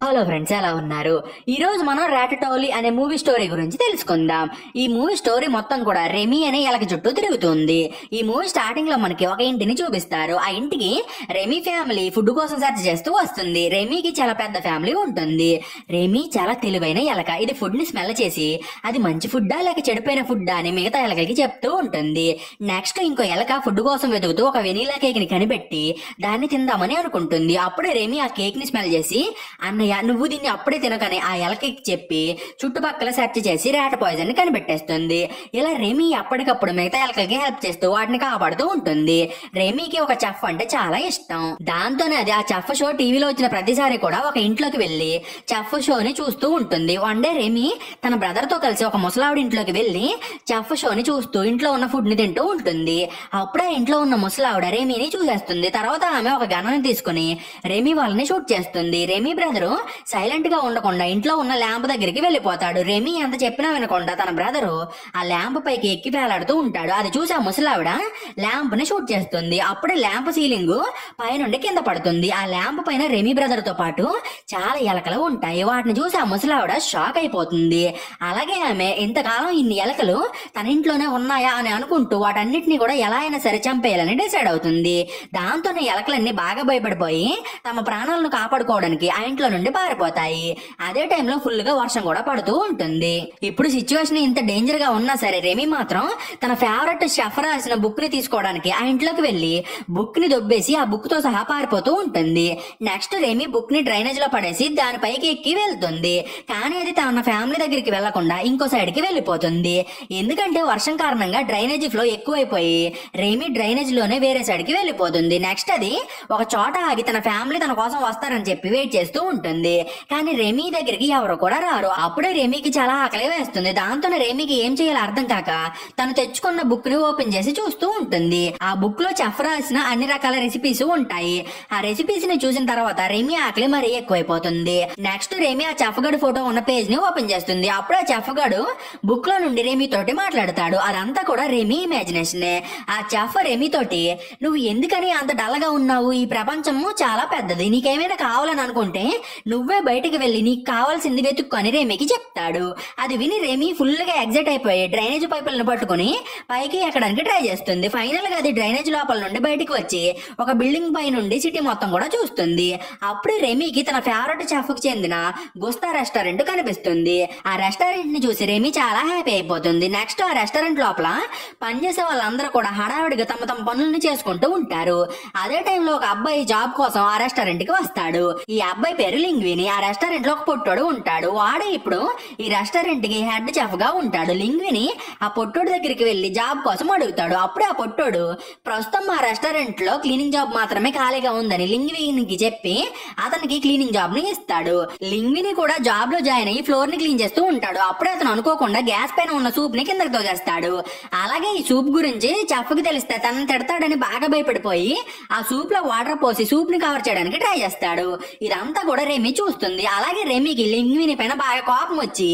Hello friends, ఎలా ఉన్నారు? ఈ రోజు మనం రాటటౌలీ అనే మూవీ స్టోరీ గురించి తెలుసుకుందాం. ఈ మూవీ స్టోరీ మొత్తం కూడా రెమీ అనే ఎలక చుట్టూ తిరుగుతుంది. ఈ మూవీ స్టార్టింగ్ లో మనకి ఒక ఇంటిని చూపిస్తారు. ఆ ఇంటికి రెమీ ఫ్యామిలీ ఫుడ్ కోసం సెర్చ్ చేస్తూ వస్తుంది. రెమీకి చాలా పెద్ద ఫ్యామిలీ ఉంటుంది. రెమీ చాలా తెలివైన ఎలక. ఇది ఫుడ్ ని స్మెల్ చేసి అది మంచి ఫుడ్డా లేక చెడిపోయిన ఫుడ్డా అని మిగతా ఎలకలకి చెప్తూ ఉంటుంది. నెక్స్ట్ ఇంకో ఎలక ఫుడ్ కోసం వెతుకుతూ ఒక వెనీలా కేక్ ని కనిపెట్టి దాన్ని తిందామని అనుకుంటుంది. అప్పుడే రెమీ ఆ కేక్ ని స్మెల్ చేసి, అన్నయ్య నువ్వు దీన్ని అప్పుడే తినకని ఆ ఎలకి చెప్పి చుట్టుపక్కల సెర్చ్ చేసి ర్యాట్ పాయిజన్ ని కనిపెట్టేస్తుంది. ఇలా రెమీ అప్పటికప్పుడు మిగతా ఎలకలకి హెల్ప్ చేస్తూ వాటిని కాపాడుతూ ఉంటుంది. రెమీకి ఒక చెఫ్ అంటే చాలా ఇష్టం. దాంతోనే అది ఆ చెఫ్ షో టీవీలో వచ్చిన ప్రతిసారి కూడా ఒక ఇంట్లోకి వెళ్లి చెఫ్ షోని చూస్తూ ఉంటుంది. వన్ డే రెమీ తన బ్రదర్ తో కలిసి ఒక ముసలావిడ ఇంట్లోకి వెళ్లి చెఫ్ షోని చూస్తూ ఇంట్లో ఉన్న ఫుడ్ ని తింటూ ఉంటుంది. అప్పుడే ఇంట్లో ఉన్న ముసలావిడ రెమీని చూసేస్తుంది. తర్వాత ఆమె ఒక గన్నుని తీసుకుని రెమీ వాళ్ళని షూట్ చేస్తుంది. రెమీ బ్రదరు సైలెంట్ గా ఉండకుండా ఇంట్లో ఉన్న ల్యాంప్ దగ్గరికి వెళ్ళిపోతాడు. రెమీ ఎంత చెప్పినా వినకుండా తన బ్రదరు ఆ ల్యాంప్ పైకి ఎక్కి వేలాడుతూ ఉంటాడు. అది చూసి ఆ ముసలావిడ ల్యాంప్ ని షూట్ చేస్తుంది. అప్పుడే ల్యాంప్ సీలింగ్ పైనుండి కింద పడుతుంది. ఆ ల్యాంప్ పైన రెమీ బ్రదర్ తో పాటు చాలా ఎలకలు ఉంటాయి. వాటిని చూసి ఆ ముసలావిడ షాక్ అయిపోతుంది. అలాగే ఆమె ఇంతకాలం ఇన్ని ఎలకలు తన ఇంట్లోనే ఉన్నాయా అని అనుకుంటూ వాటన్నిటిని కూడా ఎలా అయినా సరే చంపేయాలని డిసైడ్ అవుతుంది. దాంతోనే ఎలకలన్నీ బాగా భయపడిపోయి తమ ప్రాణాలను కాపాడుకోవడానికి ఆ ఇంట్లో నుండి పారిపోతాయి. అదే టైంలో ఫుల్ గా వర్షం కూడా పడుతూ ఉంటుంది. ఇప్పుడు సిచ్యువేషన్ ఇంత డేంజర్ గా ఉన్నా సరే రెమీ మాత్రం తన ఫేవరెట్ షెఫ్ రాసిన బుక్ ని తీసుకోవడానికి ఆ ఇంట్లోకి వెళ్లి బుక్ ని దొబ్బేసి ఆ బుక్ తో సహా పారిపోతూ ఉంటుంది. నెక్స్ట్ రెమీ బుక్ ని డ్రైనేజ్ లో పడేసి దానిపైకి ఎక్కి వెళ్తుంది. కానీ అది తన ఫ్యామిలీ దగ్గరికి వెళ్లకుండా ఇంకో సైడ్ కి వెళ్ళిపోతుంది. ఎందుకంటే వర్షం కారణంగా డ్రైనేజ్ ఫ్లో ఎక్కువైపోయి రెమీ డ్రైనేజ్ లోనే వేరే సైడ్ కి వెళ్ళిపోతుంది. నెక్స్ట్ అది ఒక చోట ఆగి తన ఫ్యామిలీ తన కోసం వస్తారని చెప్పి వెయిట్ చేస్తూ ఉంటుంది. కానీ రెమీ దగ్గరికి ఎవరు కూడా రారు. అప్పుడే రెమీకి చాలా ఆకలి వేస్తుంది. దాంతోనే రెమీకి ఏం చేయాలో అర్థం కాక తను తెచ్చుకున్న బుక్ ని ఓపెన్ చేసి చూస్తూ ఉంటుంది. ఆ బుక్ లో చెఫ్ రాసిన అన్ని రకాల రెసిపీస్ ఉంటాయి. ఆ రెసిపీస్ ని చూసిన తర్వాత రెమీ ఆకలి మరీ ఎక్కువైపోతుంది. నెక్స్ట్ రెమీ ఆ చెఫ్ గడు ఫోటో ఉన్న పేజ్ ని ఓపెన్ చేస్తుంది. అప్పుడు ఆ చెఫ్ గడు బుక్ లో నుండి రెమీ తోటి మాట్లాడతాడు. అదంతా కూడా రెమీ ఇమాజినేషన్. ఆ చెఫ్ రెమీ తోటి, నువ్వు ఎందుకని అంత డల్ గా ఉన్నావు? ఈ ప్రపంచము చాలా పెద్దది. నీకేమైనా కావాలని అనుకుంటే నువ్వే బయటికి వెళ్లి నీకు కావాల్సింది వెతుక్కొని రెమీకి చెప్తాడు. అది విని రెమీ ఫుల్ గా ఎగ్జైట్ అయిపోయి డ్రైనేజ్ పైపులను పట్టుకుని పైకి ఎక్కడానికి ట్రై చేస్తుంది. ఫైనల్ గా అది డ్రైనేజ్ లోపల నుండి బయటికి వచ్చి ఒక బిల్డింగ్ పై నుండి సిటీ మొత్తం కూడా చూస్తుంది. అప్పుడు రెమీకి తన ఫేవరెట్ చెఫ్ కి చెందిన గుస్తా రెస్టారెంట్ కనిపిస్తుంది. ఆ రెస్టారెంట్ ని చూసి రెమీ చాలా హ్యాపీ అయిపోతుంది. నెక్స్ట్ ఆ రెస్టారెంట్ లోపల పనిచేసే వాళ్ళందరూ కూడా హడావిడిగా తమ తమ పనులను చేసుకుంటూ ఉంటారు. అదే టైంలో ఒక అబ్బాయి జాబ్ కోసం ఆ రెస్టారెంట్ కి వస్తాడు. ఈ అబ్బాయి పేరు లింగ్విని. ఆ రెస్టారెంట్ లో ఒక పొట్టోడు ఉంటాడు. వాడే ఇప్పుడు ఈ రెస్టారెంట్ కి హెడ్ చెఫ్ గా ఉంటాడు. లింగ్విని ఆ పొట్టోడు దగ్గరికి వెళ్లి జాబ్ కోసం అడుగుతాడు. అప్పుడే ఆ పొట్టోడు ప్రస్తుతం ఆ రెస్టారెంట్ లో క్లీనింగ్ జాబ్ మాత్రమే ఖాళీగా ఉందని లింగ్వినికి చెప్పి అతనికి క్లీనింగ్ జాబ్ ని ఇస్తాడు. లింగ్విని కూడా జాబ్ లో జాయిన్ అయ్యి ఫ్లోర్ ని క్లీన్ చేస్తూ ఉంటాడు. అప్పుడే అతను అనుకోకుండా గ్యాస్ పైన ఉన్న సూప్ ని కిందకి తోచేస్తాడు. అలాగే ఈ సూప్ గురించి చెఫ్ కి తెలిస్తే తనని తిడతాడని బాగా భయపడిపోయి ఆ సూప్ లో వాటర్ పోసి సూప్ ని కవర్ చేయడానికి ట్రై చేస్తాడు. ఇదంతా కూడా రెమీ చూస్తుంది. అలాగే రెమీకి లింగ్విని పైన బాగా కోపం వచ్చి,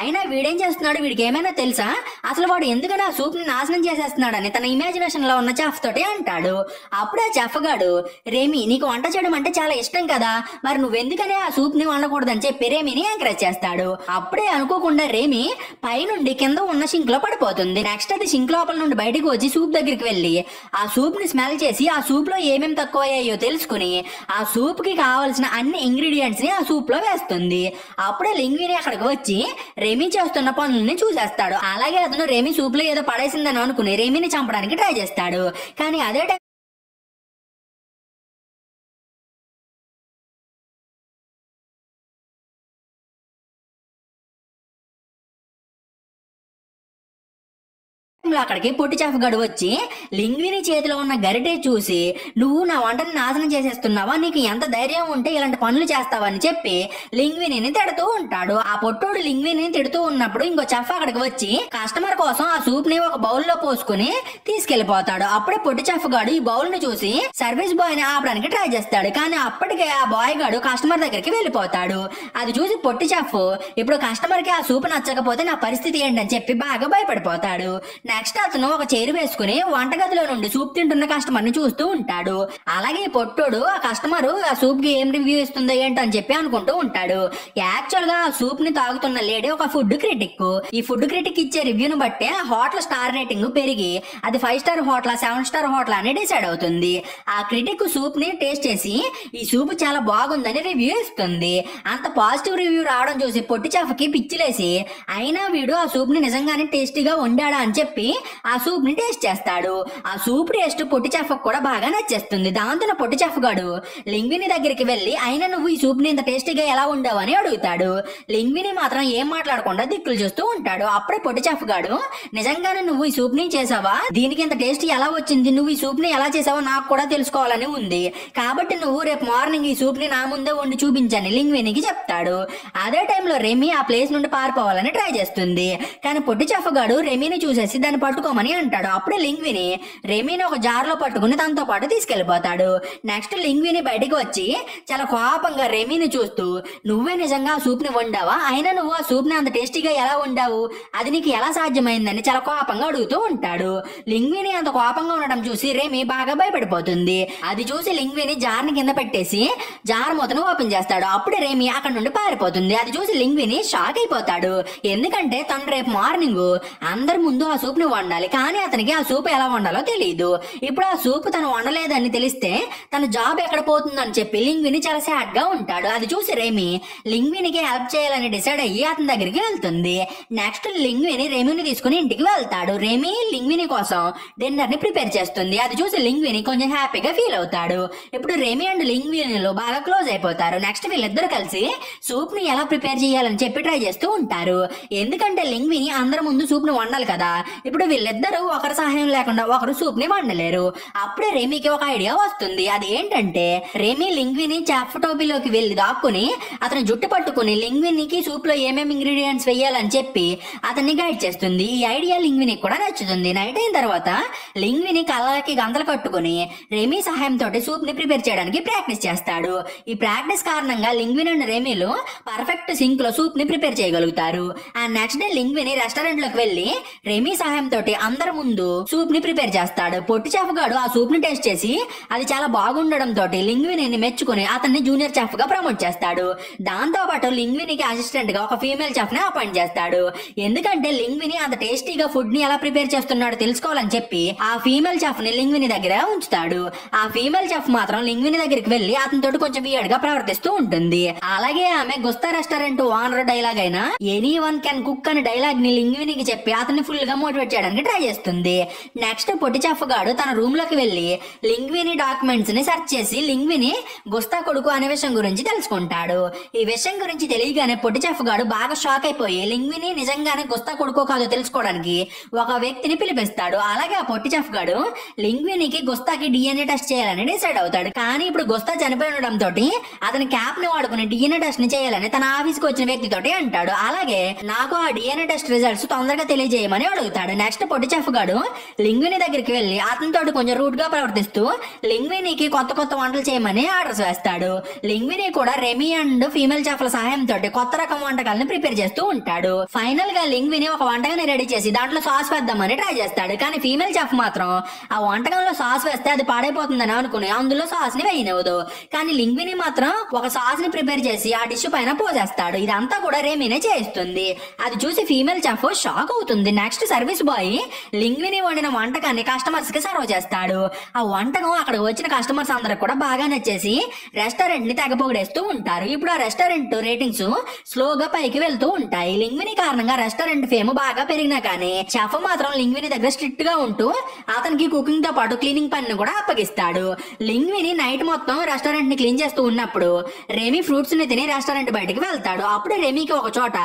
అయినా వీడేం చేస్తున్నాడు, వీడికి ఏమైనా తెలుసా, అసలు వాడు ఎందుకని ఆ సూప్ ని నాశనం చేసేస్తున్నాడని తన ఇమాజినేషన్ లో ఉన్న చెఫ్ తోటి అంటాడు. అప్పుడే చెఫ్ గాడు, రెమీ నీకు వంట చేయడం అంటే చాలా ఇష్టం కదా, మరి నువ్వెందుకని ఆ సూప్ ని వండకూడదని చెప్పి రెమీని ఎంకరేజ్ చేస్తాడు. అప్పుడే అనుకోకుండా రెమీ పైనుండి కింద ఉన్న సింక్ లో పడిపోతుంది. నెక్స్ట్ అది సింక్ లోపల నుండి బయటకు వచ్చి సూప్ దగ్గరికి వెళ్లి ఆ సూప్ ని స్మెల్ చేసి ఆ సూప్ లో ఏమేమి తక్కువ అయ్యాయో తెలుసుకుని ఆ సూప్ కి కావాల్సిన అన్ని ఇంగ్రీడియంట్స్ ని ఆ సూప్ లో వేస్తుంది. అప్పుడే లింగ్విని అక్కడికి వచ్చి రెమీ చేస్తున్న పనుల్ని చూసేస్తాడు. అలాగే అతను రెమీ సూప్ లో ఏదో పడేసిందని అనుకుని రెమీని చంపడానికి ట్రై చేస్తాడు. కానీ అదే అక్కడికి పొట్టి చెఫ్ గడు వచ్చి లింగ్విని చేతిలో ఉన్న గరిటె చూసి, నువ్వు నా వంటని నాశనం చేసేస్తున్నావా, నీకు ఎంత ధైర్యం ఉంటే ఇలాంటి పనులు చేస్తావని చెప్పి లింగ్విని తిడుతూ ఉంటాడు. ఆ పొట్టోడు లింగ్విని తిడుతూ ఉన్నప్పుడు ఇంకో చెఫ్ అక్కడికి వచ్చి కస్టమర్ కోసం ఆ సూప్ ని ఒక బౌల్ లో పోసుకుని తీసుకెళ్లిపోతాడు. అప్పుడే పొట్టి చెఫ్ గాడు ఈ బౌల్ ని చూసి సర్వీస్ బాయ్ ని ఆపడానికి ట్రై చేస్తాడు. కానీ అప్పటికే ఆ బాయ్ గాడు కస్టమర్ దగ్గరికి వెళ్ళిపోతాడు. అది చూసి పొట్టి చెఫ్, ఇప్పుడు కస్టమర్ కి ఆ సూప్ నచ్చకపోతే నా పరిస్థితి ఏంటని చెప్పి బాగా భయపడిపోతాడు. నెక్స్ట్ అతను ఒక చైర్ వేసుకుని వంటగదిలో నుండి సూప్ తింటున్న కస్టమర్ ని చూస్తూ ఉంటాడు. అలాగే పొట్టోడు ఆ కస్టమర్ ఆ సూప్ కి ఏం రివ్యూ ఇస్తుందో ఏంటని చెప్పి అనుకుంటూ ఉంటాడు. యాక్చువల్ గా ఆ సూప్ ని తాగుతున్న లేడీ ఒక ఫుడ్ క్రిటిక్. ఈ ఫుడ్ క్రిటిక్ ఇచ్చే రివ్యూను బట్టే ఆ హోటల్ స్టార్ రేటింగ్ పెరిగి అది 5 స్టార్ హోటల్ 7 స్టార్ హోటల్ అని డిసైడ్ అవుతుంది. ఆ క్రిటిక్ సూప్ ని టేస్ట్ చేసి ఈ సూప్ చాలా బాగుందని రివ్యూ ఇస్తుంది. అంత పాజిటివ్ రివ్యూ రావడం చూసి పొట్టి చెఫ్కి పిచ్చిలేసి అయినా వీడు ఆ సూప్ ని నిజంగానే టేస్టీగా వండాడా అని చెప్పి ఆ సూప్ ని టేస్ట్ చేస్తాడు. ఆ సూప్ టేస్ట్ పొట్టి చెఫ్ కూడా బాగా నచ్చేస్తుంది. దాంతో పొట్టి చెఫ్ గాడు లింగ్విని దగ్గరికి వెళ్లి అయినా నువ్వు ఈ సూప్ ని ఇంత టేస్టీగా ఎలా వండావు అని అడుగుతాడు. లింగ్విని మాత్రం ఏం మాట్లాడకుండా దిక్కులు చూస్తూ ఉంటాడు. అప్పుడే పొట్టి చెఫ్ గాడు నిజంగానే నువ్వు ఈ సూప్ ని చేసావా, దీనికి ఇంత టేస్ట్ ఎలా వచ్చింది, నువ్వు ఈ సూప్ ని ఎలా చేసావో నాకు కూడా తెలుసుకోవాలని ఉంది, కాబట్టి నువ్వు రేపు మార్నింగ్ ఈ సూప్ ని నా ముందే వండి చూపించని లింగ్వినికి చెప్తాడు. అదే టైంలో రెమీ ఆ ప్లేస్ నుండి పారిపోవాలని ట్రై చేస్తుంది. కానీ పొట్టి చెఫ్ గాడు రెమీని చూసేసి దాన్ని పట్టుకోమని అంటాడు. అప్పుడే లింగ్విని రెమీని ఒక జార్ లో పట్టుకుని తనతో పాటు తీసుకెళ్లిపోతాడు. నెక్స్ట్ లింగ్విని బయటికి వచ్చి చాలా కోపంగా రెమీని చూస్తూ నువ్వే నిజంగా ఆ సూప్ ని వండావా, అయినా నువ్వు ఆ సూప్ ని అంత టేస్టీగా ఎలా వండావు, అది నీకు ఎలా సాధ్యమైందని చాలా కోపంగా అడుగుతూ ఉంటాడు. లింగ్విని అంత కోపంగా ఉండడం చూసి రెమీ బాగా భయపడిపోతుంది. అది చూసి లింగ్విని జార్ ని కింద పెట్టేసి జార్ మూతను ఓపెన్ చేస్తాడు. అప్పుడే రెమీ అక్కడ నుండి పారిపోతుంది. అది చూసి లింగ్విని షాక్ అయిపోతాడు. ఎందుకంటే తను రేపు మార్నింగ్ అందరి ముందు ఆ సూప్ ని వండాలి, కానీ అతనికి ఆ సూప్ ఎలా వండాలో తెలియదు. ఇప్పుడు ఆ సూప్ తను వండలేదని తెలిస్తే తన జాబ్ ఎక్కడ పోతుందని చెప్పి లింగ్విని చాలా సాడ్ గా ఉంటాడు. అది చూసి రెమీ లింగ్వినికి హెల్ప్ చేయాలని డిసైడ్ అయ్యి అతని దగ్గరికి వెళ్తుంది. నెక్స్ట్ లింగ్విని రెమీని తీసుకుని ఇంటికి వెళ్తాడు. రెమీ లింగ్విని కోసం డిన్నర్ ని ప్రిపేర్ చేస్తుంది. అది చూసి లింగ్విని కొంచెం హ్యాపీగా ఫీల్ అవుతాడు. ఇప్పుడు రెమీ అండ్ లింగ్వినిలో బాగా క్లోజ్ అయిపోతారు. నెక్స్ట్ వీళ్ళిద్దరు కలిసి సూప్ ని ఎలా ప్రిపేర్ చేయాలని చెప్పి ట్రై చేస్తూ ఉంటారు. ఎందుకంటే లింగ్విని అందరి ముందు సూప్ ని వండాలి కదా. ఇప్పుడు వీళ్ళిద్దరూ ఒకరి సహాయం లేకుండా ఒకరు సూప్ ని వండలేరు. అప్పుడే రెమీకి ఒక ఐడియా వస్తుంది. అది ఏంటంటే రెమీ లింగ్విని చెఫ్ టోబీలోకి వెళ్లి దాక్కుని అతని జుట్టు పట్టుకుని లింగ్వినికి సూప్ లో ఏమేమి ఇంగ్రీడియంట్స్ వేయాలని చెప్పి అతన్ని గైడ్ చేస్తుంది. ఈ ఐడియా లింగ్విని కూడా నచ్చుతుంది. నైట్ అయిన తర్వాత లింగ్విని కళ్ళకి గంతలు కట్టుకుని రెమీ సహాయంతో సూప్ ని ప్రిపేర్ చేయడానికి ప్రాక్టీస్ చేస్తాడు. ఈ ప్రాక్టీస్ కారణంగా లింగ్విన్ అండ్ రెమీలు పర్ఫెక్ట్ సింక్ లో సూప్ ని ప్రిపేర్ చేయగలుగుతారు. ఆ నెక్స్ట్ డే లింగ్విని రెస్టారెంట్ లోకి వెళ్లి రెమీ సహాయంతో అందరి ముందు సూప్ ని ప్రిపేర్ చేస్తాడు. పొట్టి చెఫ్ గాడు ఆ సూప్ ని టేస్ట్ చేసి అది చాలా బాగుండడం తోటి లింగ్విని మెచ్చుకుని అతన్ని జూనియర్ చెఫ్ గా ప్రమోట్ చేస్తాడు. దాంతో పాటు లింగ్వినికి అసిస్టెంట్ గా ఒక ఫీమేల్ చెఫ్ ని అపాయింట్ చేస్తాడు. ఎందుకంటే లింగ్విని అంత టేస్టీగా ఫుడ్ ని ఎలా ప్రిపేర్ చేస్తున్నాడో తెలుసుకోవాలని చెప్పి ఆ ఫీమేల్ చెఫ్ ని లింగ్విని దగ్గర ఉంచుతాడు. ఆ ఫీమేల్ చెఫ్ మాత్రం లింగ్విని దగ్గరికి వెళ్లి అతనితో కొంచెం వియర్డ్ గా ప్రవర్తిస్తూ ఉంటుంది. అలాగే ఆమె గుస్తా రెస్టారెంట్ ఓనర్ డైలాగ్ అయిన ఎనీ వన్ కెన్ కుక్ అనే డైలాగ్ ని లింగ్వినికి చెప్పి అతన్ని ఫుల్ గా మోటివేట్ చేయడానికి ట్రై చేస్తుంది. నెక్స్ట్ పొట్టి చెఫ్ గాడు తన రూమ్ లోకి వెళ్లి లింగ్విని డాక్యుమెంట్స్ ని సెర్చ్ చేసి లింగ్విని గుస్తా కొడుకు అనే విషయం గురించి తెలుసుకుంటాడు. ఈ విషయం గురించి తెలియగానే పొట్టి చెఫ్ గాడు బాగా షాక్ అయిపోయి లింగ్విని నిజంగానే గుస్తా కొడుకో కాదో తెలుసుకోవడానికి ఒక వ్యక్తిని పిలిపిస్తాడు. అలాగే ఆ పొట్టి చెఫ్ గాడు లింగ్వినికి గుస్తాకి డిఎన్ఏ టెస్ట్ చేయాలని డిసైడ్ అవుతాడు. కానీ ఇప్పుడు గుస్తా చనిపోయినడం తోటి అతని క్యాప్ ని వాడుకుని డిఎన్ఏ టెస్ట్ ని చేయాలని తన ఆఫీస్ కి వచ్చిన వ్యక్తితోటి అంటాడు. అలాగే నాకు ఆ డిఎన్ఏ టెస్ట్ రిజల్ట్స్ తొందరగా తెలియజేయమని అడుగుతాడు. నెక్స్ట్ పొట్టి చెఫ్ గాడు లింగ్విని దగ్గరికి వెళ్లి అతనితో కొంచెం రూట్ గా ప్రవర్తిస్తూ లింగ్వినికి కొత్త కొత్త వంటలు చేయమని ఆర్డర్స్ వేస్తాడు. లింగ్విని కూడా రెమీ అండ్ ఫీమేల్ చెఫ్ల సహాయంతో కొత్త రకం వంటకాలను ప్రిపేర్ చేస్తూ ఉంటాడు. ఫైనల్ గా లింగ్విని ఒక వంటకాన్ని రెడీ చేసి దాంట్లో సాస్ వేద్దామని ట్రై చేస్తాడు. కానీ ఫీమేల్ చెఫ్ మాత్రం ఆ వంటకంలో సాస్ వేస్తే అది పాడైపోతుందని అనుకుని అందులో సాస్ ని వేయనివ్వదు. కానీ లింగ్విని మాత్రం ఒక సాస్ ని ప్రిపేర్ చేసి ఆ డిష్ పైన పోసేస్తాడు. ఇదంతా కూడా రెమీనే చేయిస్తుంది. అది చూసి ఫీమేల్ చెఫ్ షాక్ అవుతుంది. నెక్స్ట్ సర్వీస్ బాయ్ లింగ్విని వండిన వంటకాన్ని కస్టమర్స్ కి సర్వ్ చేస్తాడు. ఆ వంటకం అక్కడ వచ్చిన కస్టమర్స్ అందరికి కూడా బాగా నచ్చేసి రెస్టారెంట్ ని తెగ పొగిడేస్తూ ఉంటారు. ఇప్పుడు ఆ రెస్టారెంట్ రేటింగ్స్ స్లోగా పైకి వెళ్తూ ఉంటాయి. లింగ్విని కారణంగా రెస్టారెంట్ ఫేమ్ బాగా పెరిగినా కానీ చెఫ్ మాత్రం లింగ్విని దగ్గర స్ట్రిక్ట్ గా ఉంటూ అతనికి కుకింగ్ తో పాటు క్లీనింగ్ పనిని కూడా అప్పగిస్తాడు. లింగ్విని నైట్ మొత్తం రెస్టారెంట్ ని క్లీన్ చేస్తూ ఉన్నప్పుడు రెమీ ఫ్రూట్స్ ని తిని రెస్టారెంట్ బయటకు వెళ్తాడు. అప్పుడు రెమీకి ఒక చోట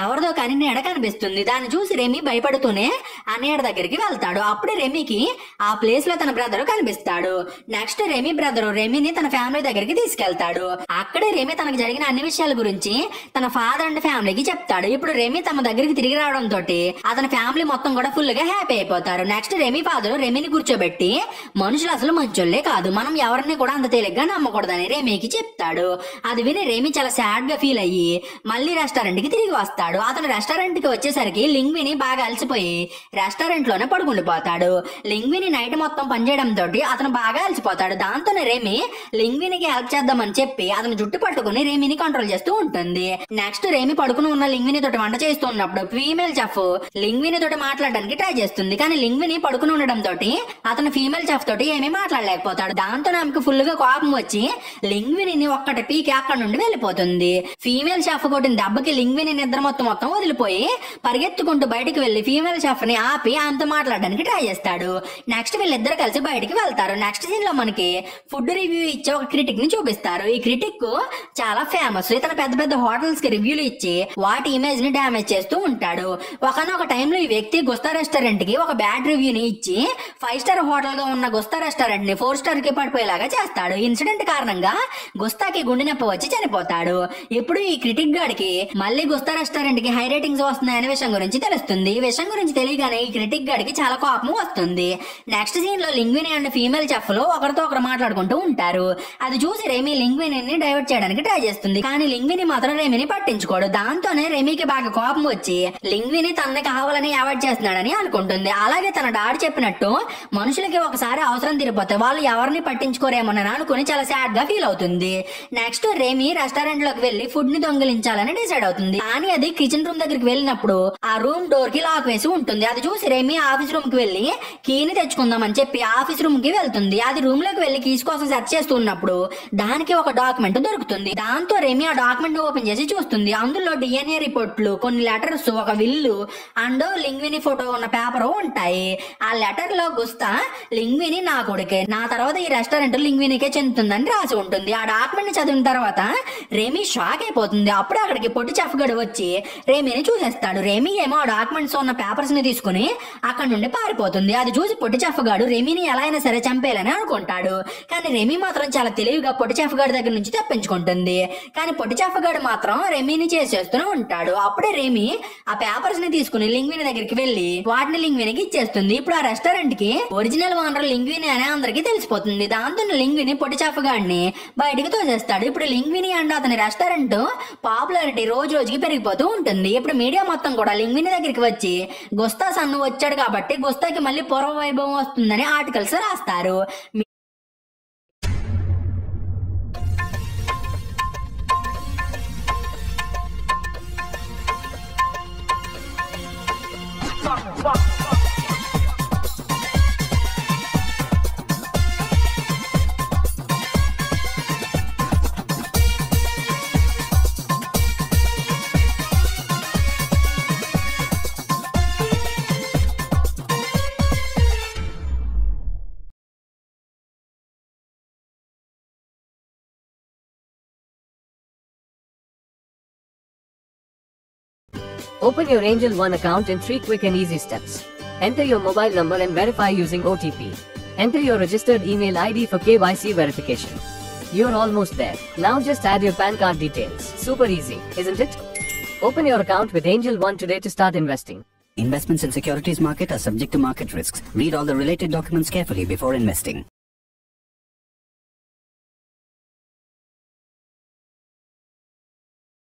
ఎవరిదో కానీ నీడ కనిపిస్తుంది. దాన్ని చూసి రెమీ భయపడుతూనే ఆ నీడ దగ్గరికి వెళ్తాడు. అప్పుడే రెమీకి ఆ ప్లేస్ లో తన బ్రదర్ కనిపిస్తాడు. నెక్స్ట్ రెమీ బ్రదర్ రెమీని తన ఫ్యామిలీ దగ్గరికి తీసుకెళ్తాడు. అక్కడే రెమీ తనకు జరిగిన అన్ని విషయాల గురించి తన ఫాదర్ అండ్ ఫ్యామిలీకి చెప్తాడు. ఇప్పుడు రెమీ తమ దగ్గరికి తిరిగి రావడం తోటి అతని ఫ్యామిలీ మొత్తం కూడా ఫుల్ గా హ్యాపీ అయిపోతారు. నెక్స్ట్ రెమీ ఫాదర్ రెమీని కూర్చోబెట్టి మనుషులు అసలు మంచోళ్లే కాదు, మనం ఎవరిని కూడా అంత తేలిగ్గా నమ్మకూడదని రెమీకి చెప్తాడు. అది విని రెమీ చాలా సాడ్ గా ఫీల్ అయ్యి మళ్ళీ రెస్టారెంట్ కి తిరిగి వస్తాడు. అతను రెస్టారెంట్ కి వచ్చేసరికి లింగ్విని బాగా అలసిపోయి రెస్టారెంట్ లోనే పడుకుండిపోతాడు. లింగ్విని నైట్ మొత్తం పనిచేయడంతో అతను బాగా అలసిపోతాడు. దాంతోనే రెమి లింగ్వినికి హెల్ప్ చేద్దామని చెప్పి అతను జుట్టు పట్టుకుని రెమిని కంట్రోల్ చేస్తూ ఉంటుంది. నెక్స్ట్ రెమి పడుకుని ఉన్న లింగ్విని తోటి వంట చేస్తున్నప్పుడు ఫీమేల్ చెఫ్ లింగ్విని తోటి మాట్లాడడానికి ట్రై చేస్తుంది. కానీ లింగ్విని పడుకుని ఉండడం తోటి అతను ఫీమేల్ చెఫ్ తోటి ఏమీ మాట్లాడలేకపోతాడు. దాంతో ఆమెకు ఫుల్ గా కోపం వచ్చి లింగ్విని ఒక్కటి పీకి అక్కడ నుండి వెళ్ళిపోతుంది. ఫీమేల్ చెఫ్ కొట్టిన దెబ్బకి లింగ్విని నిద్ర మొత్తం వదిలిపోయి పరిగెత్తుకుంటూ బయటికి వెళ్లి ఫీమేల్ చెఫ్ ని ఆపి ఆమెతో మాట్లాడడానికి ట్రై చేస్తాడు. నెక్స్ట్ వీళ్ళిద్దరు కలిసి బయటికి వెళ్తారు. నెక్స్ట్ సీన్ లో మనకి ఫుడ్ రివ్యూ ఇచ్చే ఒక క్రిటిక్ ని చూపిస్తారు. ఈ క్రిటిక్ చాలా ఫేమస్. ఇతను పెద్ద పెద్ద హోటల్స్ కి రివ్యూలు ఇచ్చి వాటి ఇమేజ్ ని డామేజ్ చేస్తూ ఉంటాడు. ఒకనొక టైంలో ఈ వ్యక్తి గుస్తా రెస్టారెంట్ కి ఒక బ్యాడ్ రివ్యూ ని ఇచ్చి 5 స్టార్ హోటల్ గా ఉన్న గుస్తా రెస్టారెంట్ ని 4 స్టార్ కి పడిపోయేలాగా చేస్తాడు. ఇన్సిడెంట్ కారణంగా గుస్తాకి గుండె నొప్పి వచ్చి చనిపోతాడు. ఇప్పుడు ఈ క్రిటిక్ గాడికి మళ్ళీ గుస్తా రెస్టారెంట్ కి హై రేటింగ్స్ వస్తున్నాయనే విషయం గురించి తెలుస్తుంది. ఈ విషయం గురించి తెలియగానే ఈ క్రిటిక్ గాడికి చాలా కోపం వస్తుంది. నెక్స్ట్ సీన్ లో లింగ్విని అండ్ ఫీమేల్ చెఫ్ లో ఒకరితో ఒకరు మాట్లాడుకుంటూ ఉంటారు. అది చూసి రెమి లింగ్విని డైవర్ట్ చేయడానికి ట్రై చేస్తుంది. కానీ లింగ్విని మాత్రం రెమిని పట్టించుకోడు. దాంతోనే రెమికి బాగా కోపం వచ్చి లింగ్విని తనని కావాలని అవాయిడ్ చేస్తున్నాడని అనుకుంటుంది. అలాగే తన డాడీ చెప్పినట్టు మనుషులకి ఒకసారి అవసరం తీరిపోతే వాళ్ళు ఎవరిని పట్టించుకోరేమోనని అనుకుని చాలా సాడ్ గా ఫీల్ అవుతుంది. నెక్స్ట్ రెమి రెస్టారెంట్ లోకి వెళ్లి ఫుడ్ ని దొంగిలించాలని డిసైడ్ అవుతుంది. కానీ అది కిచెన్ రూమ్ దగ్గరికి వెళ్ళినప్పుడు ఆ రూమ్ డోర్ కి లాక్ వేసి ఉంటుంది. అది చూసి రెమి ఆఫీస్ రూమ్ కి వెళ్లి కీని తెచ్చుకుందామని చెప్పి ఆఫీస్ రూమ్ కి వెళ్తుంది. అది రూమ్ లోకి వెళ్లి కీస్ కోసం సెర్చ్ చేస్తున్నప్పుడు దానికి ఒక డాక్యుమెంట్ దొరుకుతుంది. దాంతో రెమి ఆ డాక్యుమెంట్ ఓపెన్ చేసి చూస్తుంది. అందులో డిఎన్ఏ రిపోర్ట్లు, కొన్ని లెటర్స్, ఒక విల్లు అండ్ లింగ్విని ఫోటో ఉన్న పేపర్ ఉంటాయి. ఆ లెటర్ లో గుస్తా లింగ్విని నా కొడుకే, నా తర్వాత ఈ రెస్టారెంట్ లింగ్వినికే చెందుతుందని రాసి ఉంటుంది. ఆ డాక్యుమెంట్ చదివిన తర్వాత రెమి షాక్ అయిపోతుంది. అప్పుడే అక్కడికి పొట్టి చెఫ్ గడు వచ్చి రెమిని చూసేస్తాడు. రెమి ఏమో ఆ డాక్యుమెంట్స్ ఉన్న పేపర్స్ ని తీసుకుని అక్కడ నుండి పారిపోతుంది. అది చూసి పొట్టి చెఫ్ గాడు రెమిని ఎలా అయినా సరే చంపేయాలని అనుకుంటాడు. కానీ రెమి మాత్రం చాలా తెలివిగా పొట్టి చెఫ్ గాడి దగ్గర నుంచి తప్పించుకుంటుంది. కానీ పొట్టి చెఫ్ గాడు మాత్రం రెమిని చేసేస్తూనే ఉంటాడు. అప్పుడే రెమి ఆ పేపర్స్ ని తీసుకుని లింగ్విని దగ్గరికి వెళ్లి వాటిని లింగ్వినికి ఇచ్చేస్తుంది. ఇప్పుడు ఆ రెస్టారెంట్ కి ఒరిజినల్ ఓనర్ లింగ్విని అని అందరికి తెలిసిపోతుంది. దాంతో లింగ్విని పొట్టి చెఫ్ గాడిని బయటికి తోసేస్తాడు. ఇప్పుడు లింగ్విని అండ్ అతని రెస్టారెంట్ పాపులారిటీ రోజు రోజుకి పెరిగిపోతూ ఉంటుంది. ఇప్పుడు మీడియా మొత్తం కూడా లింగ్విని దగ్గరికి వచ్చి గుస్తా సన్ను వచ్చాడు కాబట్టి గుస్తాకి మళ్ళీ పూర్వ వైభవం వస్తుందని ఆర్టికల్స్ రాస్తారు. Open your Angel One account in 3 quick and easy steps. Enter your mobile number and verify using OTP. Enter your registered email ID for KYC verification. You're almost there. Now just add your PAN card details. Super easy, isn't it? Open your account with Angel One today to start investing. Investments in securities market are subject to market risks. Read all the related documents carefully before investing.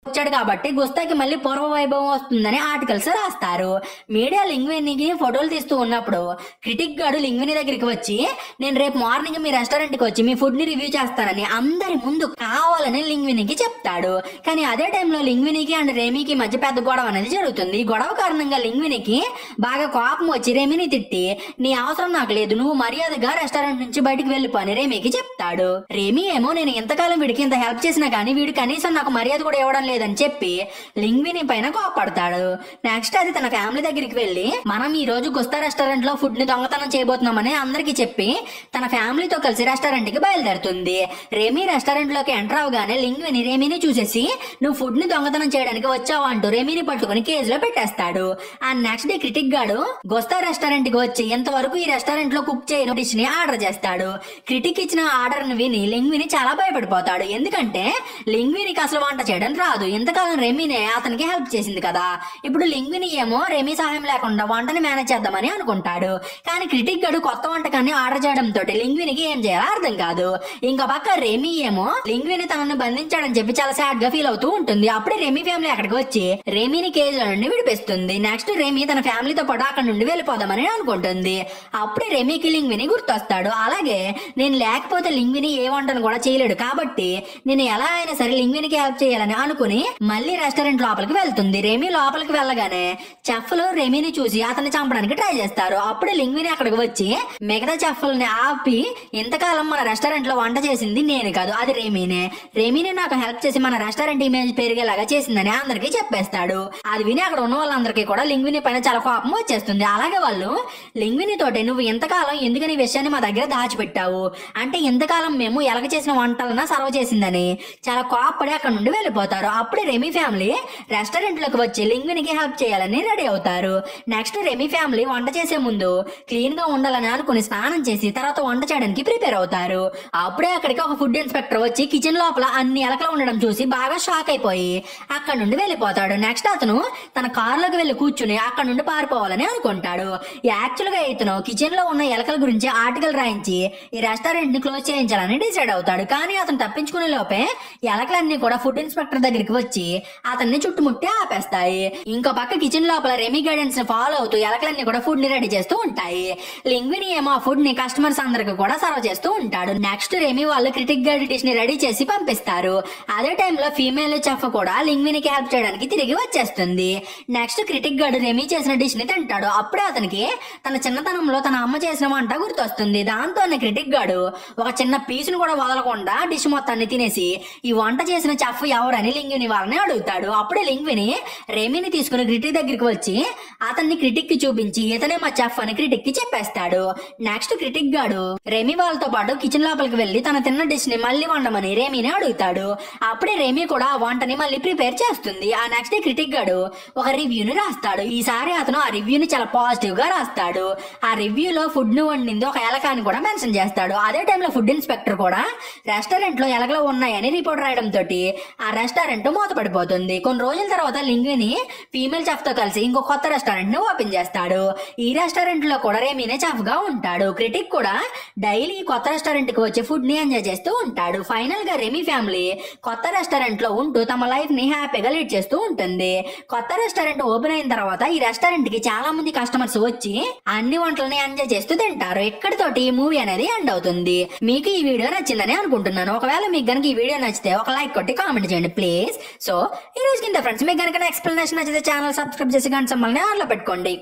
వచ్చాడు కాబట్టి గుస్తాకి మళ్ళీ పూర్వ వైభవం వస్తుందని articles రాస్తారు. Media లింగ్వినికి ఫోటోలు తీస్తూ ఉన్నప్పుడు క్రిటిక్ గాడు లింగ్విని దగ్గరికి వచ్చి నేను రేపు మార్నింగ్ మీ రెస్టారెంట్ కి వచ్చి మీ ఫుడ్ ని రివ్యూ చేస్తానని అందరి ముందు కావాలని లింగ్వినికి చెప్తాడు. కానీ అదే టైంలో లింగ్వినికి అండ్ రెమికి మధ్య పెద్ద గొడవ అనేది జరుగుతుంది. ఈ గొడవ కారణంగా లింగ్వినికి బాగా కోపం వచ్చి రెమిని తిట్టి నీ అవసరం నాకు లేదు, నువ్వు మర్యాదగా రెస్టారెంట్ నుంచి బయటకు వెళ్ళిపోని రెమికి చెప్తాడు. రెమి ఏమో నేను ఇంతకాలం వీడికి ఇంత హెల్ప్ చేసినా కానీ వీడు కనీసం నాకు మర్యాద కూడా ఇవ్వడం లేదని చెప్పి లింగ్విని పైన కోపడతాడు. నెక్స్ట్ అది తన ఫ్యామిలీ దగ్గరికి వెళ్లి మనం ఈ రోజు గుస్తా రెస్టారెంట్ లో ఫుడ్ ని దొంగతనం చేయబోతున్నామని అందరికి చెప్పి తన ఫ్యామిలీతో కలిసి రెస్టారెంట్ కి బయలుదేరుతుంది. రెమి రెస్టారెంట్ లోకి ఎంటర్ అవగానే లింగ్విని రెమిని చూసేసి నువ్వు ఫుడ్ ని దొంగతనం చేయడానికి వచ్చావు అంటూ రెమిని పట్టుకుని కేసులో పెట్టేస్తాడు. ఆ నెక్స్ట్ డే క్రిటిక్ గాడు గుస్తా రెస్టారెంట్ కి వచ్చి ఇంతవరకు ఈ రెస్టారెంట్ లో కుక్ చేయని డిష్ ని ఆర్డర్ చేస్తాడు. క్రిటిక్ ఇచ్చిన ఆర్డర్ ని విని లింగ్విని చాలా భయపడిపోతాడు. ఎందుకంటే లింగ్వినికి అసలు వంట చేయడం రాదు. కాదు, ఇంతకాలం రెమీనే అతనికి హెల్ప్ చేసింది కదా. ఇప్పుడు లింగ్విని ఏమో రెమీ సహాయం లేకుండా వంటని మేనేజ్ చేద్దామని అనుకుంటాడు. కానీ క్రిటిక్ గడు కొత్త వంటకాన్ని ఆర్డర్ చేయడంతో లింగ్వినికి ఏం చేయాలో అర్థం కాదు. ఇంకా పక్క రెమీ ఏమో లింగ్విని తనను బంధించాడని చెప్పి చాలా సాడ్ గా ఫీల్ అవుతూ ఉంటుంది. అప్పుడే రెమీ ఫ్యామిలీ అక్కడికి వచ్చి రెమీని కేజ్ లో నుండి విడిపిస్తుంది. నెక్స్ట్ రెమీ తన ఫ్యామిలీతో పాటు అక్కడ నుండి వెళ్ళిపోదామని అనుకుంటుంది. అప్పుడే రెమీకి లింగ్విని గుర్తొస్తాడు. అలాగే నేను లేకపోతే లింగ్విని ఏ వంటను కూడా చేయలేడు కాబట్టి నేను ఎలా అయినా సరే లింగ్వినికి హెల్ప్ చేయాలని అనుకుని మళ్ళీ రెస్టారెంట్ లోపలికి వెళ్తుంది. రెమీ లోపలికి వెళ్ళగానే చెఫ్లు రెమీని చూసి అతన్ని చంపడానికి ట్రై చేస్తారు. అప్పుడే లింగ్విని అక్కడికి వచ్చి మిగతా చెఫ్లని ఆపి ఇంతకాలం మన రెస్టారెంట్ లో వంట చేసింది నేను కాదు, అది రెమీనే నాకు హెల్ప్ చేసి మన రెస్టారెంట్ ఇమేజ్ పెరిగేలాగా చేసిందని అందరికీ చెప్పేస్తాడు. అది విని అక్కడ ఉన్న వాళ్ళందరికీ కూడా లింగ్విని పైన చాలా కోపం వచ్చేస్తుంది. అలాగే వాళ్ళు లింగ్విని తోటి నువ్వు ఇంతకాలం ఎందుకని ఈ విషయాన్ని మా దగ్గర దాచిపెట్టావు అంటే ఇంతకాలం మేము ఎలక చేసిన వంటలన్నా సర్వ్ చేసిందని చాలా కోపపడి అక్కడ నుండి వెళ్ళిపోతారు. అప్పుడే రెమీ ఫ్యామిలీ రెస్టారెంట్ లోకి వచ్చి లింగ్వినికి హెల్ప్ చేయాలని రెడీ అవుతారు. నెక్స్ట్ రెమీ ఫ్యామిలీ వంట చేసే ముందు క్లీన్ గా ఉండాలని అనుకుని స్నానం చేసి తర్వాత వంట చేయడానికి ప్రిపేర్ అవుతారు. అప్పుడే అక్కడికి ఒక ఫుడ్ ఇన్స్పెక్టర్ వచ్చి కిచెన్ లోపల అన్ని ఎలకలు ఉండడం చూసి బాగా షాక్ అయిపోయి అక్కడ నుండి వెళ్ళిపోతాడు. నెక్స్ట్ అతను తన కారులోకి వెళ్లి కూర్చుని అక్కడ నుండి పారిపోవాలని అనుకుంటాడు. యాక్చువల్ గా ఇతను కిచెన్ లో ఉన్న ఎలకల గురించి ఆర్టికల్ రాయించి ఈ రెస్టారెంట్ ని క్లోజ్ చేయించాలని డిసైడ్ అవుతాడు. కానీ అతను తప్పించుకునే లోపే ఎలకలన్నీ కూడా ఫుడ్ ఇన్స్పెక్టర్ దగ్గరికి వచ్చి అతన్ని చుట్టుముట్టి ఆపేస్తాయి. ఇంకో పక్క కిచెన్ లోపల రెమీ గైడెన్స్ ని ఫాలో అవుతూ ఎలకలన్నీ కూడా ఫుడ్ ని రెడీ చేస్తూ ఉంటాయి. లింగ్విని ఏమో ఆ ఫుడ్ ని కస్టమర్స్ అందరికి కూడా సర్వ్ చేస్తూ ఉంటాడు. నెక్స్ట్ రెమీ వాళ్ళు క్రిటిక్ గైడ్ డిష్ ని రెడీ చేసి పంపిస్తారు. అదే టైంలో ఫీమేల్ చెఫ్ కూడా లింగ్వినికి హెల్ప్ చేయడానికి తిరిగి వచ్చేస్తుంది. నెక్స్ట్ క్రిటిక్ గైడ్ రెమీ చేసిన డిష్ ని తింటాడు. అప్పుడే అతనికి తన చిన్నతనంలో తన అమ్మ చేసిన వంట గుర్తొస్తుంది. దాంతోనే క్రిటిక్ గాడు ఒక చిన్న పీసును కూడా వదలకుండా డిష్ మొత్తాన్ని తినేసి ఈ వంట చేసిన చెఫ్ ఎవరని లింగ్విని వాళ్ళని అడుగుతాడు. అప్పుడే లింగ్విని రెమీని తీసుకుని క్రిటిక్ దగ్గరికి వచ్చి అతన్ని క్రిటిక్ కి చూపించి ఇతనే మా చెఫ్ అని క్రిటిక్ కి చెప్పేస్తాడు. నెక్స్ట్ క్రిటిక్ గాడు రెమీ వాళ్ళతో పాటు కిచెన్ లోపలికి వెళ్లి తన తిన్న డిష్ ని మళ్ళీ వండమని రెమీని అడుగుతాడు. అప్పుడే రెమీ కూడా ఆ వంటని మళ్ళీ ప్రిపేర్ చేస్తుంది. ఆ నెక్స్ట్ క్రిటిక్ గాడు ఒక రివ్యూని రాస్తాడు. ఈసారి అతను ఆ రివ్యూని చాలా పాజిటివ్ గా రాస్తాడు. ఆ రివ్యూలో ఫుడ్ ను వండింది ఒక ఎలక అని కూడా మెన్షన్ చేస్తాడు. అదే టైంలో ఫుడ్ ఇన్స్పెక్టర్ కూడా రెస్టారెంట్ లో ఎలకలు ఉన్నాయని రిపోర్ట్ రాయడం తోటి ఆ రెస్టారెంట్ మూతపడిపోతుంది. కొన్ని రోజుల తర్వాత లింగ్విని ఫీమేల్ చెఫ్ తో కలిసి ఇంకో కొత్త రెస్టారెంట్ ని ఓపెన్ చేస్తాడు. ఈ రెస్టారెంట్ లో కూడా రెమీనే చెఫ్ గా ఉంటాడు. క్రిటిక్ కూడా డైలీ కొత్త రెస్టారెంట్ కి వచ్చి ఫుడ్ ని ఎంజాయ్ చేస్తూ ఉంటాడు. ఫైనల్ గా రెమీ ఫ్యామిలీ కొత్త రెస్టారెంట్ లో ఉంటూ తమ లైఫ్ ని హ్యాపీగా లీడ్ చేస్తూ ఉంటుంది. కొత్త రెస్టారెంట్ ఓపెన్ అయిన తర్వాత ఈ రెస్టారెంట్ కి చాలా మంది కస్టమర్స్ వచ్చి అన్ని వంటలని ఎంజాయ్ చేస్తూ తింటారు. ఇక్కడితోటి ఈ మూవీ అనేది ఎండ్ అవుతుంది. మీకు ఈ వీడియో నచ్చిందని అనుకుంటున్నాను. ఒకవేళ మీకు గనుక ఈ వీడియో నచ్చితే ఒక లైక్ కొట్టి కామెంట్ చేయండి ప్లీజ్. సో ఈ రోజు కింద ఫ్రెండ్స్ మీకు గనుక ఎక్స్ప్లెనేషన్ నచ్చితే ఛానల్ సబ్స్క్రైబ్ చేసి గంట సింబల్ని ఆన్లో పెట్టుకోండి.